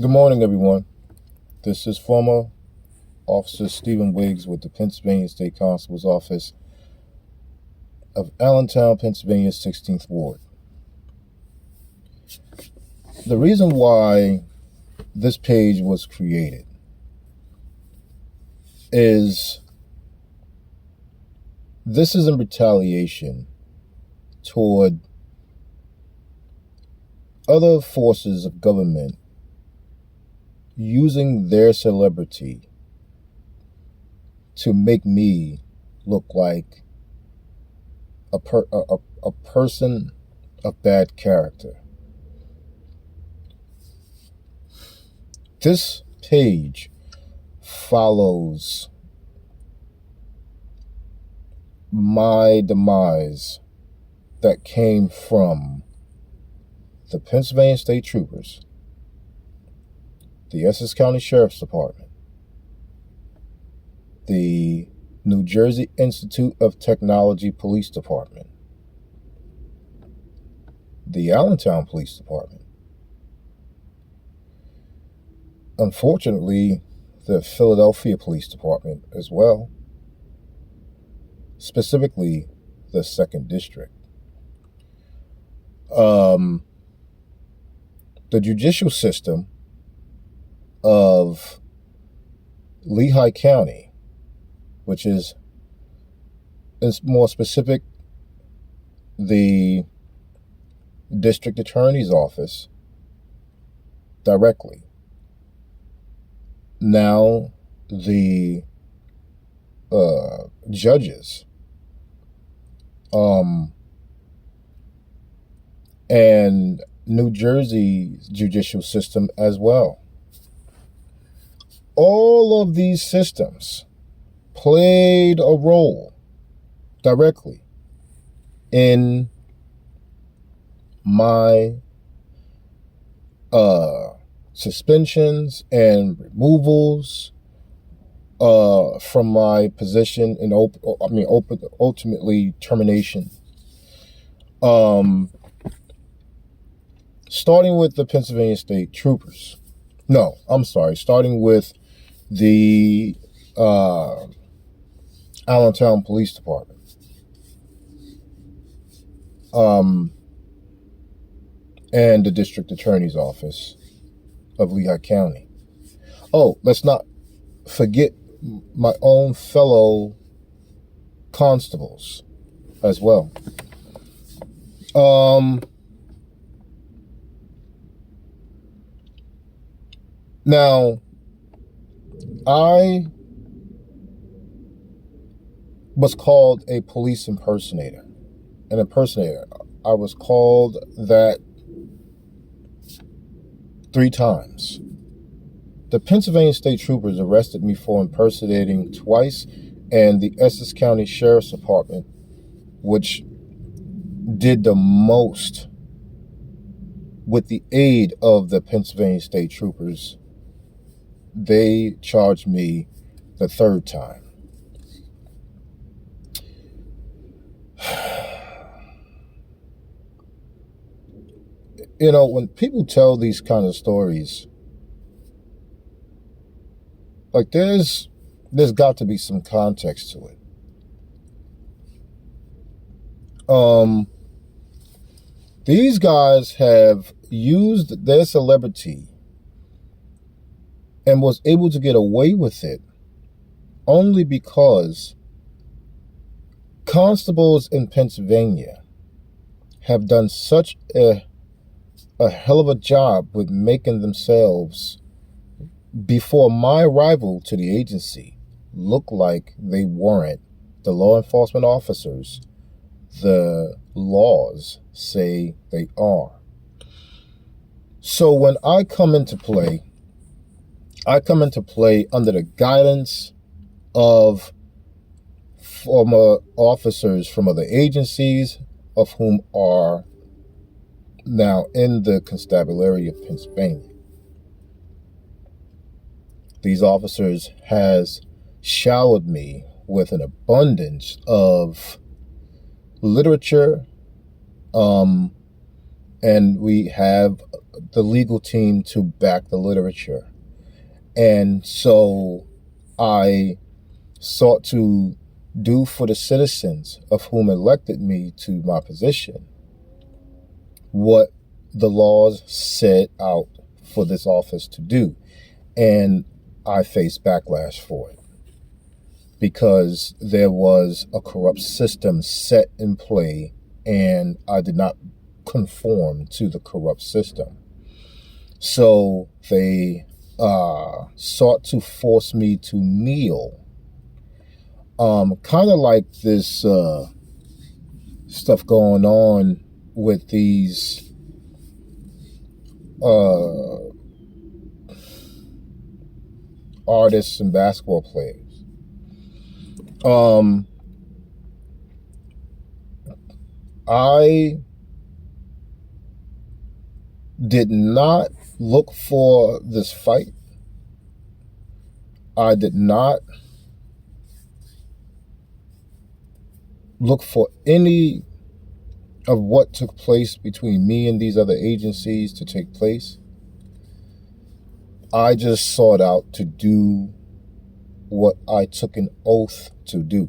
Good morning, everyone. This is former Officer Stephen Wiggs with the Pennsylvania State Constable's Office of Allentown, Pennsylvania, 16th Ward. The reason why this page was created is this is in retaliation toward other forces of government using their celebrity to make me look like a person of bad character. This page follows my demise that came from the Pennsylvania State Troopers, the Essex County Sheriff's Department, the New Jersey Institute of Technology Police Department, the Allentown Police Department, unfortunately, the Philadelphia Police Department as well, specifically the 2nd District. The judicial system of Lehigh County, which is more specific, the District Attorney's Office directly. Now the judges and New Jersey's judicial system as well. All of these systems played a role directly in my suspensions and removals from my position and ultimately termination. Starting with the Pennsylvania State Troopers. No, I'm sorry. Starting with the Allentown Police Department. And the District Attorney's Office of Lehigh County. Oh, let's not forget my own fellow constables as well. Now, I was called a police impersonator. An impersonator. I was called that 3 times. The Pennsylvania State Troopers arrested me for impersonating twice, and the Essex County Sheriff's Department, which did the most with the aid of the Pennsylvania State Troopers, they charged me the 3rd time. You know, when people tell these kind of stories, like there's got to be some context to it. These guys have used their celebrity and was able to get away with it only because constables in Pennsylvania have done such a hell of a job with making themselves, before my arrival to the agency, look like they weren't the law enforcement officers the laws say they are. So when I come into play under the guidance of former officers from other agencies, of whom are now in the constabulary of Pennsylvania. These officers has showered me with an abundance of literature, and we have the legal team to back the literature. And so I sought to do for the citizens of whom elected me to my position what the laws set out for this office to do. And I faced backlash for it because there was a corrupt system set in play, and I did not conform to the corrupt system. So they sought to force me to kneel. Kind of like this stuff going on with these artists and basketball players. I did not look for this fight. I did not look for any of what took place between me and these other agencies to take place. I just sought out to do what I took an oath to do.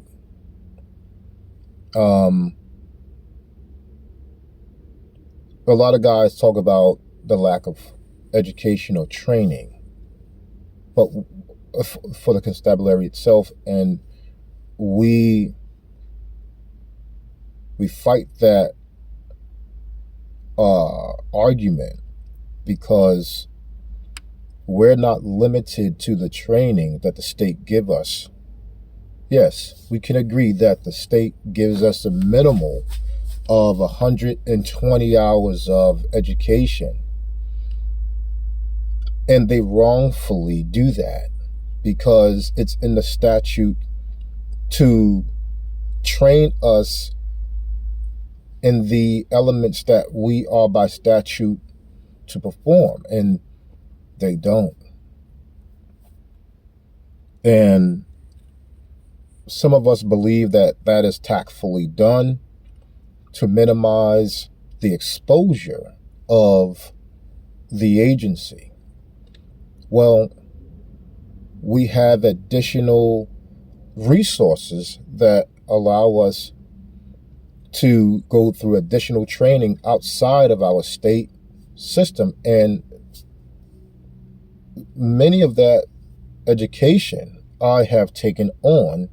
A lot of guys talk about the lack of education or training, but for the constabulary itself, and we fight that argument because we're not limited to the training that the state give us. Yes, we can agree that the state gives us a minimal of 120 hours of education. And they wrongfully do that because it's in the statute to train us in the elements that we are by statute to perform, and they don't. And some of us believe that that is tactfully done to minimize the exposure of the agency. Well, we have additional resources that allow us to go through additional training outside of our state system. And many of that education I have taken on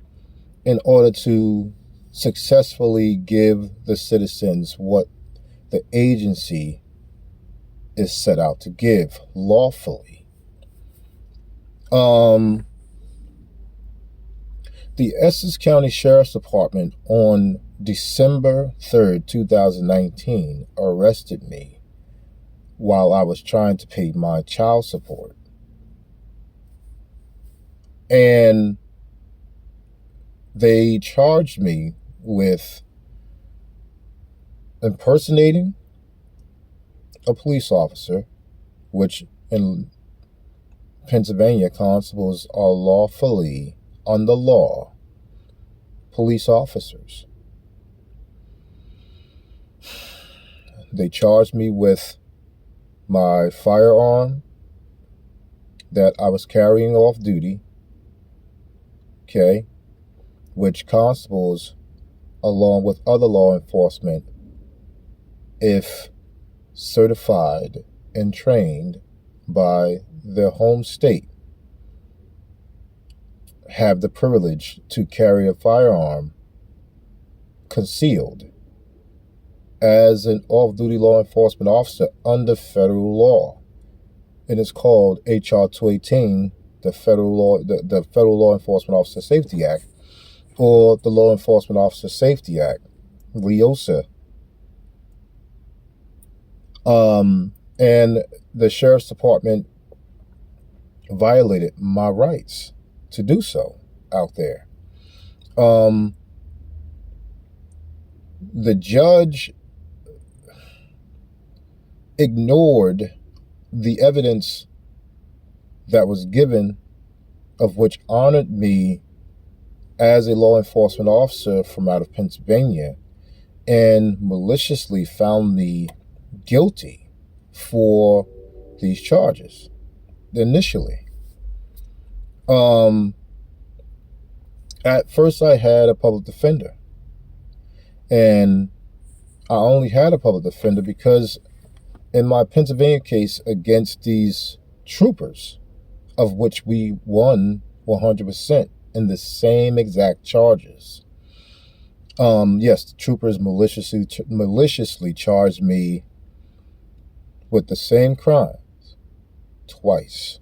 in order to successfully give the citizens what the agency is set out to give lawfully. The Essex County Sheriff's Department on December 3rd, 2019, arrested me while I was trying to pay my child support. And they charged me with impersonating a police officer, which in Pennsylvania, constables are lawfully, under law, police officers. They charged me with my firearm that I was carrying off duty, okay, which constables, along with other law enforcement, if certified and trained by their home state, have the privilege to carry a firearm concealed as an off-duty law enforcement officer under federal law. And it's called H.R. 218, the Federal Law Enforcement Officer Safety Act, or the Law Enforcement Officer Safety Act, LEOSA. And the Sheriff's Department violated my rights to do so out there. The judge ignored the evidence that was given, of which honored me as a law enforcement officer from out of Pennsylvania, and maliciously found me guilty for these charges initially. At first I had a public defender, and I only had a public defender because in my Pennsylvania case against these troopers, of which we won 100% in the same exact charges. Yes, the troopers maliciously charged me with the same crimes twice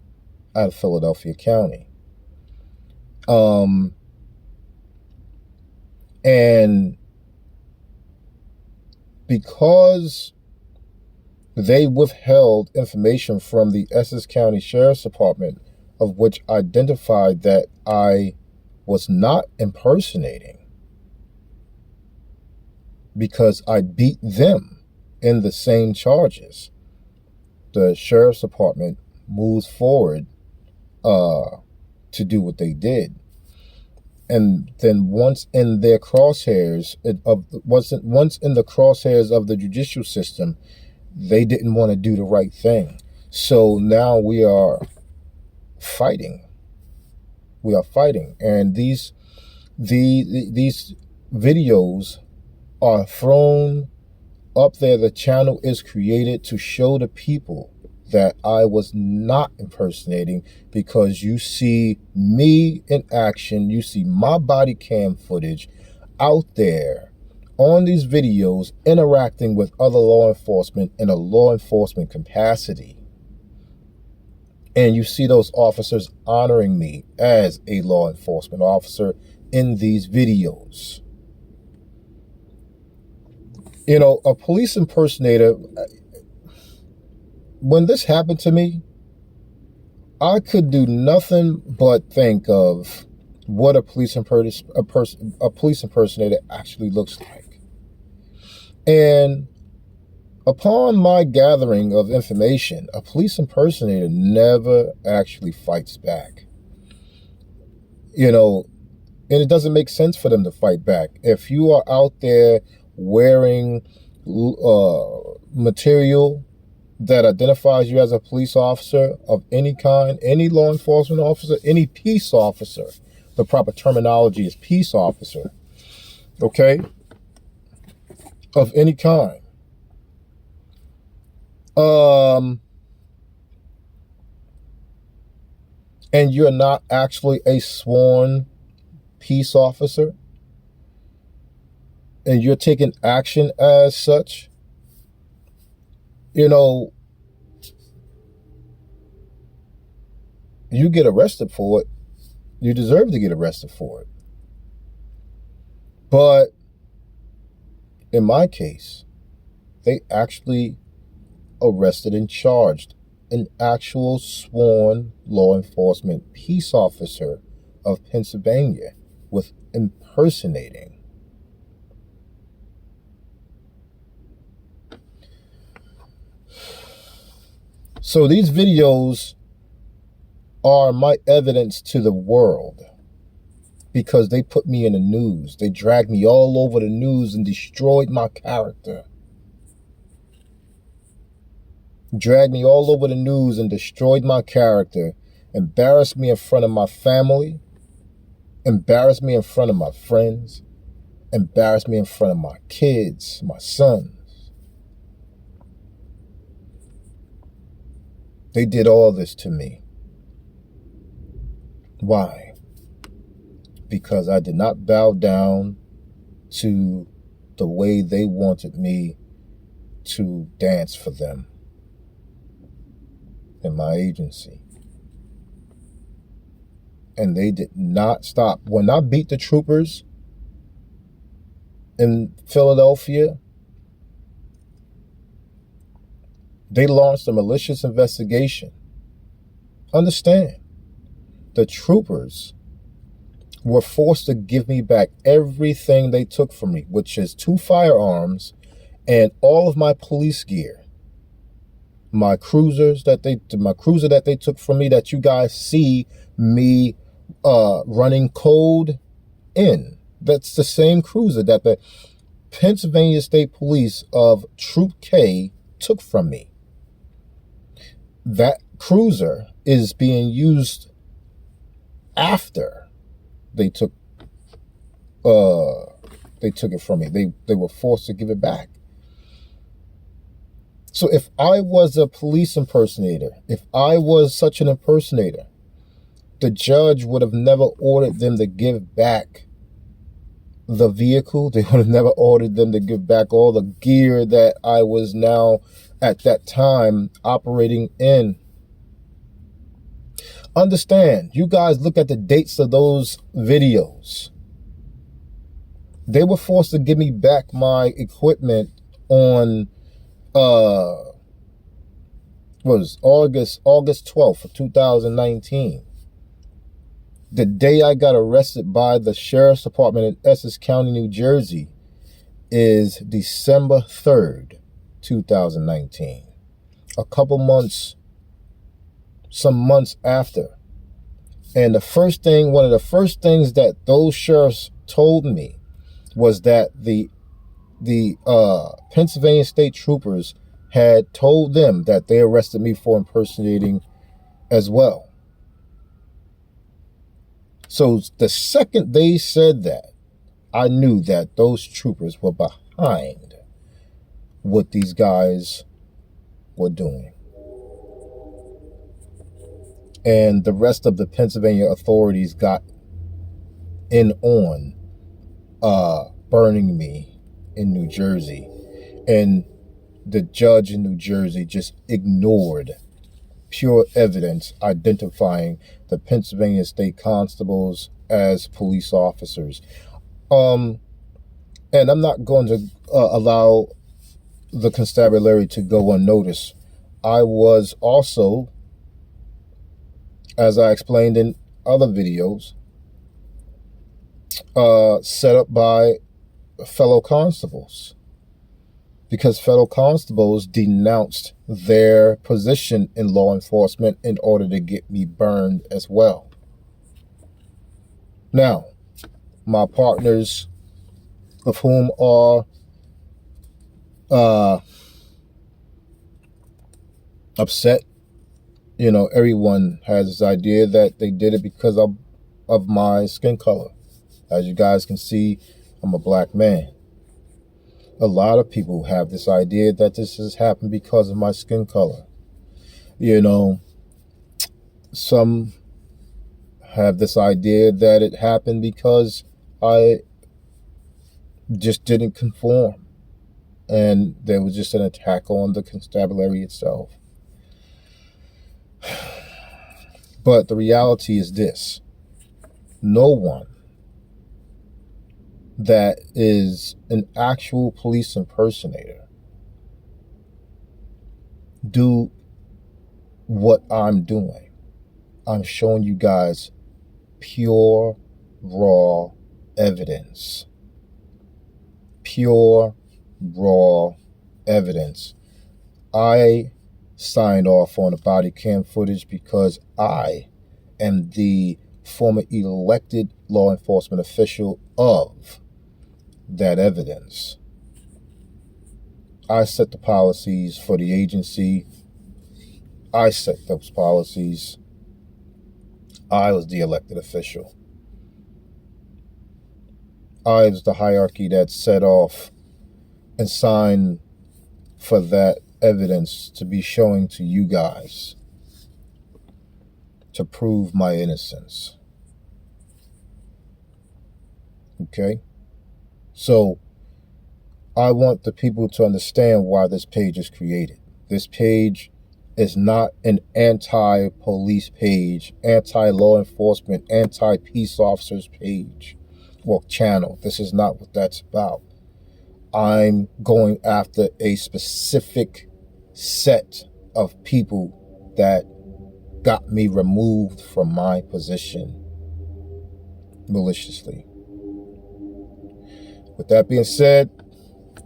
out of Philadelphia County. And because they withheld information from the Essex County Sheriff's Department, of which identified that I was not impersonating, because I beat them in the same charges, the Sheriff's Department moves forward to do what they did. And then once in their crosshairs once in the crosshairs of the judicial system, they didn't want to do the right thing. So now we are fighting. And these videos are thrown up there. The channel is created to show the people that I was not impersonating, because you see me in action. You see my body cam footage out there on these videos interacting with other law enforcement in a law enforcement capacity. And you see those officers honoring me as a law enforcement officer in these videos. You know, a police impersonator, when this happened to me, I could do nothing but think of what a police impersonator actually looks like. And upon my gathering of information, a police impersonator never actually fights back. You know, and it doesn't make sense for them to fight back. If you are out there wearing material that identifies you as a police officer of any kind, any law enforcement officer, any peace officer, the proper terminology is peace officer, okay, of any kind. And you're not actually a sworn peace officer, and you're taking action as such, you know, you get arrested for it. You deserve to get arrested for it. But in my case, they actually arrested and charged an actual sworn law enforcement peace officer of Pennsylvania with impersonating. So these videos are my evidence to the world, because they put me in the news. They dragged me all over the news and destroyed my character. Dragged me all over the news and destroyed my character, embarrassed me in front of my family, embarrassed me in front of my friends, embarrassed me in front of my kids, my sons. They did all this to me. Why? Because I did not bow down to the way they wanted me to dance for them in my agency. And they did not stop. When I beat the troopers in Philadelphia, they launched a malicious investigation. Understand, the troopers were forced to give me back everything they took from me, which is 2 firearms and all of my police gear. My cruiser that they took from me, that you guys see me running code in. That's the same cruiser that the Pennsylvania State Police of Troop K took from me. that cruiser is being used after they took it from me. They were forced to give it back. So if I was a police impersonator, if I was such an impersonator, the judge would have never ordered them to give back the vehicle. They would have never ordered them to give back all the gear that I was now at that time operating in. Understand, you guys look at the dates of those videos. They were forced to give me back my equipment on was August 12th of 2019. The day I got arrested by the Sheriff's Department in Essex County, New Jersey is December 3rd, 2019. A couple months, some months after. And one of the first things that those sheriffs told me was that the Pennsylvania State Troopers had told them that they arrested me for impersonating as well. So the second they said that, I knew that those troopers were behind what these guys were doing. And the rest of the Pennsylvania authorities got in on burning me in New Jersey. And the judge in New Jersey just ignored pure evidence identifying the Pennsylvania State Constables as police officers. And I'm not going to allow the constabulary to go unnoticed. I was also, as I explained in other videos, set up by fellow constables, because fellow constables denounced their position in law enforcement in order to get me burned as well. Now, my partners, of whom are upset, everyone has this idea that they did it because of my skin color. As you guys can see, I'm a black man. A lot of people have this idea that this has happened because of my skin color. Some have this idea that it happened because I just didn't conform, and there was just an attack on the constabulary itself. But the reality is this: no one that is an actual police impersonator do what I'm doing. I'm showing you guys pure, raw evidence. Pure, raw evidence. I signed off on the body cam footage because I am the former elected law enforcement official of that evidence. I set the policies for the agency. I set those policies. I was the elected official. I was the hierarchy that set off and signed for that evidence to be showing to you guys to prove my innocence. Okay? So I want the people to understand why this page is created. This page is not an anti-police page, anti-law enforcement, anti-peace officers page or channel. This is not what that's about. I'm going after a specific set of people that got me removed from my position maliciously. With that being said,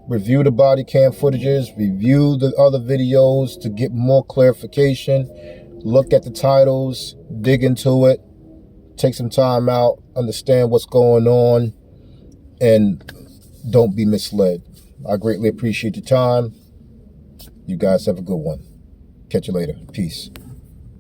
review the body cam footages, review the other videos to get more clarification, look at the titles, dig into it, take some time out, understand what's going on, and don't be misled. I greatly appreciate your time. You guys have a good one. Catch you later. Peace.